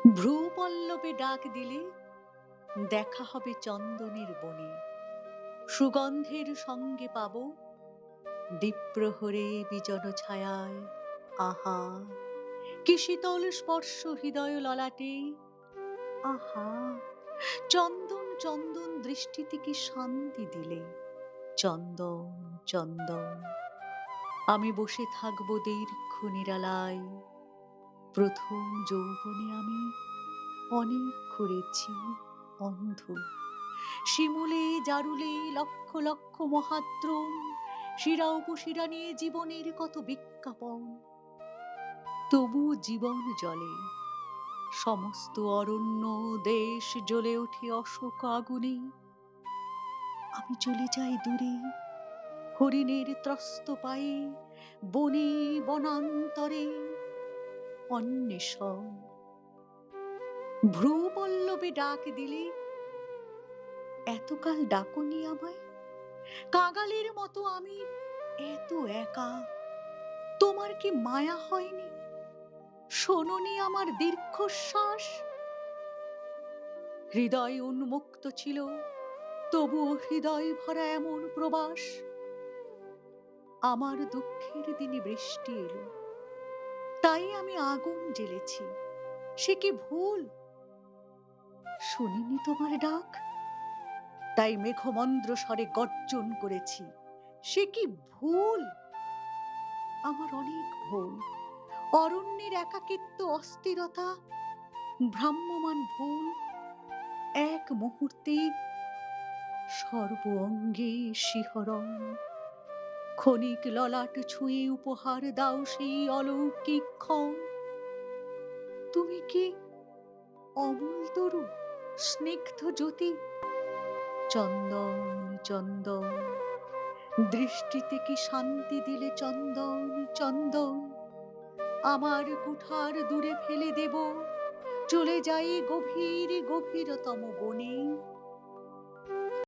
ভ্রূপল্লবে ডাক দিলে দেখা হবে চন্দনের বনে, সুগন্ধের সঙ্গে পাব দ্বীপ্রহরে বিজন ছায়ায়। আহা, কি শীতল স্পর্শ হৃদয় ললাটে। আহা, চন্দন চন্দন দৃষ্টিতে কি শান্তি দিলে। চন্দন চন্দন, আমি বসে থাকবো দীর্ঘ নিরালায়। প্রথম যৌবনে আমি অনেক ঘুরেছি অন্ধ, শিমুলে জারুলে লক্ষ লক্ষ মহাদ্রম, শিরা উপশিরা নিয়ে জীবনের কত বিজ্ঞাপন। তবু জীবন জলে, সমস্ত অরণ্য দেশ জ্বলে ওঠে অশোক আগুনে। আমি চলে যাই দূরে হরিণের ত্রস্ত পায়ে, বনে বনান্তরে অন্বেষণ। ভ্রূপল্লবে ডাক দিলে এতকাল ডাকনি আমায়। কাঙালের মতো আমি এত একা, তোমার কি মায়া হয়নি? শোনোনি আমার দীর্ঘশ্বাস? হৃদয় উন্মুক্ত ছিল, তবুও হৃদয় ভরা এমন প্রবাস। আমার দুঃখের দিনে বৃষ্টি এলো, তাই আমি আগুন জ্বেলেছি। সে কি ভুল? শুনিনি তোমার ডাক, তাই মেঘমন্দ্র স্বরে গর্জন করেছি। সে কি ভুল? আমার অনেক ভুল, অরণ্যের একাকিত্ব, অস্থিরতা, ভ্রাম্যমান ভুল। এক মুহূর্তে সর্ব অঙ্গে শিহরণ। ক্ষণিক ললাট ছুঁয়ে উপহার দাও সেই অলৌকিক ক্ষণ। তুমি কি অমূল তরু, স্নিগ্ধ জ্যোতি? চন্দন চন্দন, দৃষ্টিতে কি শান্তি দিলে। চন্দন চন্দন, আমার কুঠার দূরে ফেলে দেব, চলে যাই গভীর গভীরতম বনে।